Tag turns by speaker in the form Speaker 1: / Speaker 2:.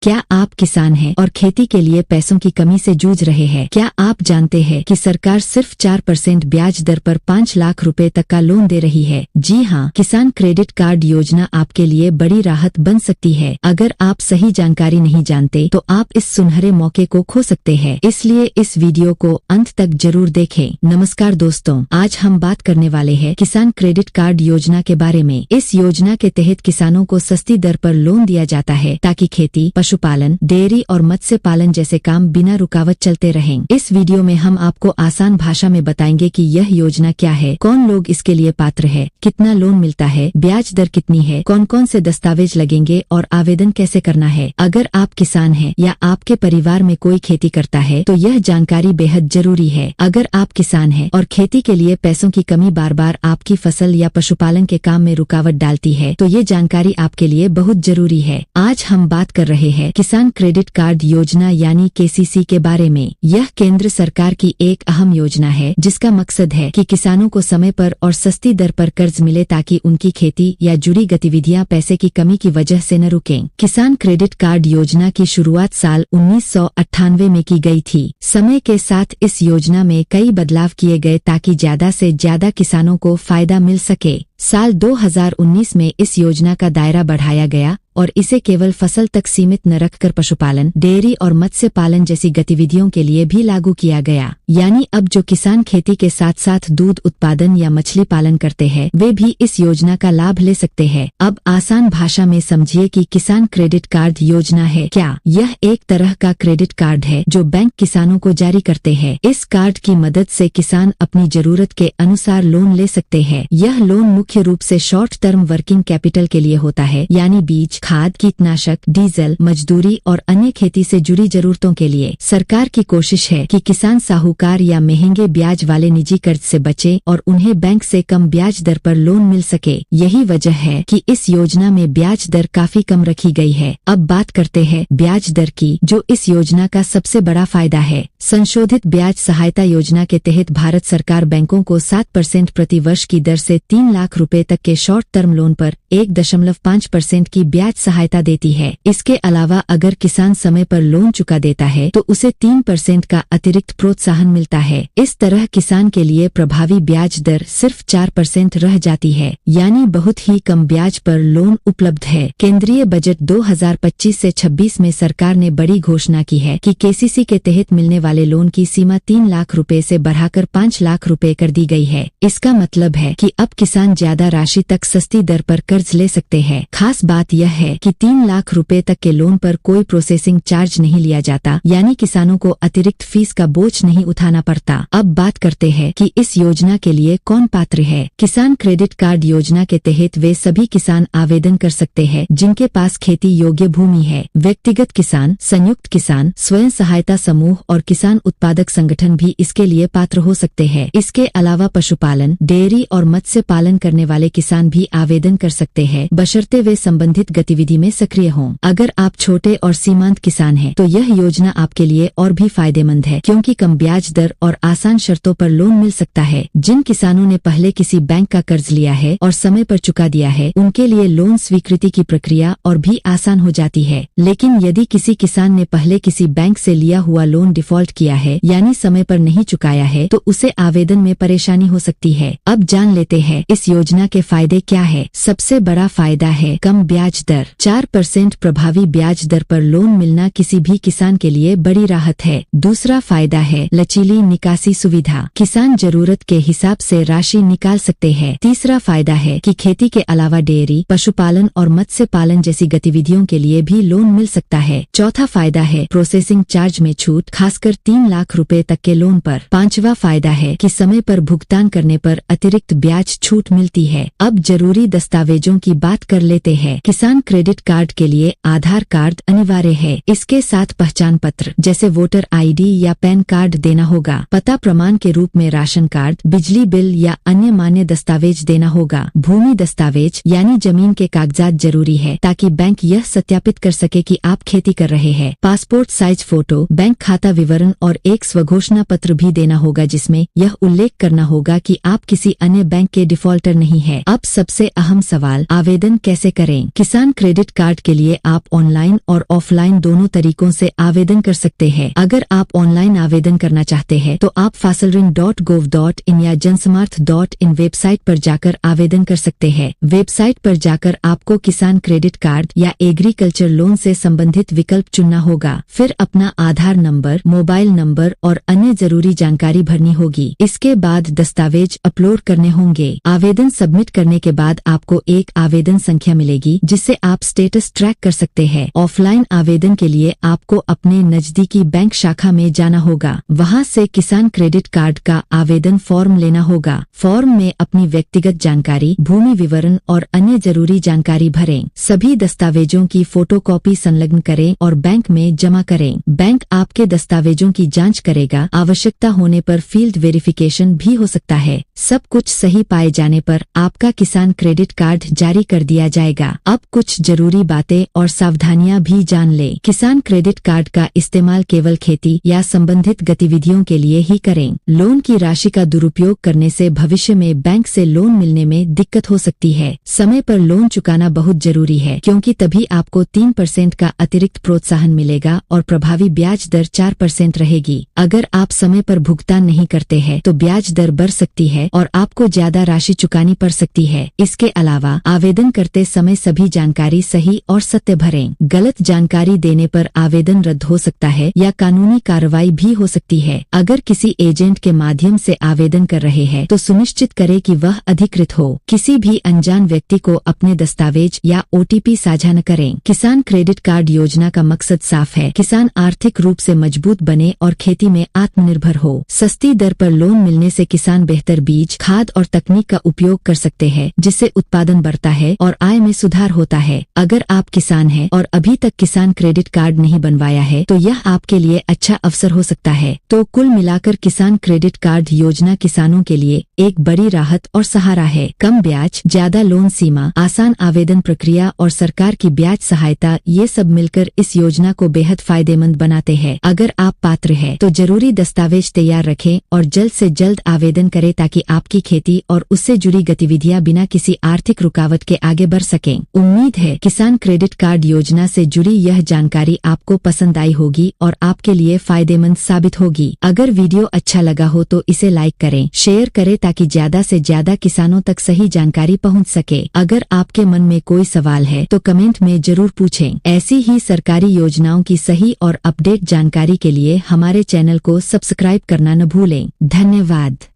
Speaker 1: क्या आप किसान हैं और खेती के लिए पैसों की कमी से जूझ रहे हैं? क्या आप जानते हैं कि सरकार सिर्फ 4% ब्याज दर पर 5 लाख रुपए तक का लोन दे रही है? जी हाँ, किसान क्रेडिट कार्ड योजना आपके लिए बड़ी राहत बन सकती है। अगर आप सही जानकारी नहीं जानते तो आप इस सुनहरे मौके को खो सकते हैं, इसलिए इस वीडियो को अंत तक जरूर देखें। नमस्कार दोस्तों, आज हम बात करने वाले हैं किसान क्रेडिट कार्ड योजना के बारे में। इस योजना के तहत किसानों को सस्ती दर पर लोन दिया जाता है ताकि खेती, पशुपालन, डेयरी और मत्स्य पालन जैसे काम बिना रुकावट चलते रहें। इस वीडियो में हम आपको आसान भाषा में बताएंगे कि यह योजना क्या है, कौन लोग इसके लिए पात्र है, कितना लोन मिलता है, ब्याज दर कितनी है, कौन कौन से दस्तावेज लगेंगे और आवेदन कैसे करना है। अगर आप किसान हैं या आपके परिवार में कोई खेती करता है तो यह जानकारी बेहद जरूरी है। अगर आप किसान हैं और खेती के लिए पैसों की कमी बार बार आपकी फसल या पशुपालन के काम में रुकावट डालती है तो ये जानकारी आपके लिए बहुत जरूरी है। आज हम बात कर रहे हैं किसान क्रेडिट कार्ड योजना यानी KCC के बारे में। यह केंद्र सरकार की एक अहम योजना है जिसका मकसद है कि किसानों को समय पर और सस्ती दर पर कर्ज मिले ताकि उनकी खेती या जुड़ी गतिविधियां पैसे की कमी की वजह से न रुकें। किसान क्रेडिट कार्ड योजना की शुरुआत साल 1998 में की गई थी। समय के साथ इस योजना में कई बदलाव किए गए ताकि ज्यादा से ज्यादा किसानों को फायदा मिल सके। साल 2019 में इस योजना का दायरा बढ़ाया गया और इसे केवल फसल तक सीमित न रखकर पशुपालन, डेयरी और मत्स्य पालन जैसी गतिविधियों के लिए भी लागू किया गया। यानी अब जो किसान खेती के साथ साथ दूध उत्पादन या मछली पालन करते हैं वे भी इस योजना का लाभ ले सकते हैं। अब आसान भाषा में समझिए कि किसान क्रेडिट कार्ड योजना है क्या। यह एक तरह का क्रेडिट कार्ड है जो बैंक किसानों को जारी करते हैं। इस कार्ड की मदद से किसान अपनी जरूरत के अनुसार लोन ले सकते हैं। यह लोन मुख्य रूप से शॉर्ट टर्म वर्किंग कैपिटल के लिए होता है, यानी बीज, खाद, कीटनाशक, डीजल, मजदूरी और अन्य खेती से जुड़ी जरूरतों के लिए। सरकार की कोशिश है कि किसान साहूकार या महंगे ब्याज वाले निजी कर्ज से बचे और उन्हें बैंक से कम ब्याज दर पर लोन मिल सके। यही वजह है कि इस योजना में ब्याज दर काफी कम रखी गई है। अब बात करते हैं ब्याज दर की, जो इस योजना का सबसे बड़ा फायदा है। संशोधित ब्याज सहायता योजना के तहत भारत सरकार बैंकों को 7% प्रति वर्ष की दर से 3 लाख रुपए तक के शॉर्ट टर्म लोन पर 1.5% की ब्याज सहायता देती है। इसके अलावा अगर किसान समय पर लोन चुका देता है तो उसे 3% का अतिरिक्त प्रोत्साहन मिलता है। इस तरह किसान के लिए प्रभावी ब्याज दर सिर्फ 4% रह जाती है, यानी बहुत ही कम ब्याज पर लोन उपलब्ध है। केंद्रीय बजट 2025 से 26 में सरकार ने बड़ी घोषणा की है कि KCC के तहत मिलने वाले लोन की सीमा 3 लाख रुपए से बढ़ाकर 5 लाख रुपए कर दी गई है। इसका मतलब है कि अब किसान ज्यादा राशि तक सस्ती दर पर कर्ज ले सकते हैं। खास बात यह है कि 3 लाख रुपए तक के लोन पर कोई प्रोसेसिंग चार्ज नहीं लिया जाता, यानी किसानों को अतिरिक्त फीस का बोझ नहीं उठाना पड़ता। अब बात करते हैं कि इस योजना के लिए कौन पात्र है। किसान क्रेडिट कार्ड योजना के तहत वे सभी किसान आवेदन कर सकते हैं जिनके पास खेती योग्य भूमि है। व्यक्तिगत किसान, संयुक्त किसान, स्वयं सहायता समूह और किसान उत्पादक संगठन भी इसके लिए पात्र हो सकते हैं। इसके अलावा पशुपालन, डेयरी और मत्स्य पालन करने वाले किसान भी आवेदन कर सकते हैं, बशर्ते वे संबंधित गतिविधि में सक्रिय हों। अगर आप छोटे और सीमांत किसान हैं तो यह योजना आपके लिए और भी फायदेमंद है, क्योंकि कम ब्याज दर और आसान शर्तों पर लोन मिल सकता है। जिन किसानों ने पहले किसी बैंक का कर्ज लिया है और समय पर चुका दिया है उनके लिए लोन स्वीकृति की प्रक्रिया और भी आसान हो जाती है। लेकिन यदि किसी किसान ने पहले किसी बैंक से लिया हुआ लोन डिफॉल्ट किया है, यानी समय पर नहीं चुकाया है, तो उसे आवेदन में परेशानी हो सकती है। अब जान लेते हैं इस योजना के फायदे क्या है। सबसे बड़ा फायदा है कम ब्याज दर। 4% प्रभावी ब्याज दर पर लोन मिलना किसी भी किसान के लिए बड़ी राहत है। दूसरा फायदा है लचीली निकासी सुविधा। किसान जरूरत के हिसाब से राशि निकाल सकते हैं। तीसरा फायदा है कि खेती के अलावा डेयरी, पशुपालन और मत्स्य पालन जैसी गतिविधियों के लिए भी लोन मिल सकता है। चौथा फायदा है प्रोसेसिंग चार्ज में छूट, खासकर 3 लाख रुपए तक के लोन पर। पांचवा फायदा है कि समय पर भुगतान करने पर अतिरिक्त ब्याज छूट मिलती है। अब जरूरी दस्तावेजों की बात कर लेते हैं। किसान क्रेडिट कार्ड के लिए आधार कार्ड अनिवार्य है। इसके साथ पहचान पत्र जैसे वोटर ID या पैन कार्ड देना होगा। पता प्रमाण के रूप में राशन कार्ड, बिजली बिल या अन्य मान्य दस्तावेज देना होगा। भूमि दस्तावेज यानी जमीन के कागजात जरूरी है ताकि बैंक यह सत्यापित कर सके कि आप खेती कर रहे हैं। पासपोर्ट साइज फोटो, बैंक खाता विवरण और एक स्वघोषणा पत्र भी देना होगा जिसमें यह उल्लेख करना होगा कि आप किसी अन्य बैंक के डिफॉल्टर नहीं है। अब सबसे अहम सवाल, आवेदन कैसे करें? किसान क्रेडिट कार्ड के लिए आप ऑनलाइन और ऑफलाइन दोनों तरीकों से आवेदन कर सकते हैं। अगर आप ऑनलाइन आवेदन करना चाहते हैं तो आप fasalring.gov.in या जनसमर्थ.in वेबसाइट पर जाकर आवेदन कर सकते हैं। वेबसाइट पर जाकर आपको किसान क्रेडिट कार्ड या एग्रीकल्चर लोन से संबंधित विकल्प चुनना होगा। फिर अपना आधार नंबर, मोबाइल नंबर और अन्य जरूरी जानकारी भरनी होगी। इसके बाद दस्तावेज अपलोड करने होंगे। आवेदन सबमिट करने के बाद आपको एक आवेदन संख्या मिलेगी जिससे आप स्टेटस ट्रैक कर सकते हैं। ऑफलाइन आवेदन के लिए आपको अपने नजदीकी बैंक शाखा में जाना होगा। वहां से किसान क्रेडिट कार्ड का आवेदन फॉर्म लेना होगा। फॉर्म में अपनी व्यक्तिगत जानकारी, भूमि विवरण और अन्य जरूरी जानकारी भरें। सभी दस्तावेजों की फोटोकॉपी संलग्न करें और बैंक में जमा करें। बैंक आपके दस्तावेजों की जांच करेगा। आवश्यकता होने पर फील्ड वेरिफिकेशन भी हो सकता है। सब कुछ सही पाए जाने पर आपका किसान क्रेडिट कार्ड जारी कर दिया जाएगा। अब कुछ जरूरी बातें और सावधानियां भी जान लें। किसान क्रेडिट कार्ड का इस्तेमाल केवल खेती या संबंधित गतिविधियों के लिए ही करें। लोन की राशि का दुरुपयोग करने से भविष्य में बैंक से लोन मिलने में दिक्कत हो सकती है। समय पर लोन चुकाना बहुत जरूरी है, क्योंकि तभी आपको 3% का अतिरिक्त प्रोत्साहन मिलेगा और प्रभावी ब्याज दर 4% रहेगी। अगर आप समय पर भुगतान नहीं करते हैं तो ब्याज दर बढ़ सकती है और आपको ज्यादा राशि चुकानी पड़ सकती है। इसके अलावा आवेदन करते समय सभी जानकारी सही और सत्य भरें। गलत जानकारी देने पर आवेदन रद्द हो सकता है या कानूनी कार्रवाई भी हो सकती है। अगर किसी एजेंट के माध्यम से आवेदन कर रहे हैं तो सुनिश्चित करें कि वह अधिकृत हो। किसी भी अनजान व्यक्ति को अपने दस्तावेज या OTP साझा न करें। किसान क्रेडिट कार्ड योजना का मकसद साफ है, किसान आर्थिक रूप से मजबूत बने और खेती में आत्मनिर्भर हो। सस्ती दर पर लोन मिलने से किसान बेहतर बीज, खाद और तकनीक का उपयोग कर सकते हैं, जिससे उत्पादन बढ़ता है और आय में सुधार होता है। अगर आप किसान हैं और अभी तक किसान क्रेडिट कार्ड नहीं बनवाया है तो यह आपके लिए अच्छा अवसर हो सकता है। तो कुल मिलाकर किसान क्रेडिट कार्ड योजना किसानों के लिए एक बड़ी राहत और सहारा है। कम ब्याज, ज्यादा लोन सीमा, आसान आवेदन प्रक्रिया और सरकार की ब्याज सहायता, ये सब मिलकर इस योजना को बेहद फायदेमंद बनाते हैं। अगर आप पात्र हैं तो जरूरी दस्तावेज तैयार रखें और जल्द से जल्द आवेदन करें ताकि आपकी खेती और उससे जुड़ी गतिविधियां बिना किसी आर्थिक रुकावट के आगे बढ़ सकें। उम्मीद है किसान क्रेडिट कार्ड योजना से जुड़ी यह जानकारी आपको पसंद आई होगी और आपके लिए फायदेमंद साबित होगी। अगर वीडियो अच्छा लगा हो तो इसे लाइक करें, शेयर करें ताकि ज्यादा से ज्यादा किसानों तक सही जानकारी पहुंच सके। अगर आपके मन में कोई सवाल है तो कमेंट में जरूर पूछें। ऐसी ही सरकारी योजनाओं की सही और अपडेट जानकारी के लिए हमारे चैनल को सब्सक्राइब करना न भूलें। धन्यवाद।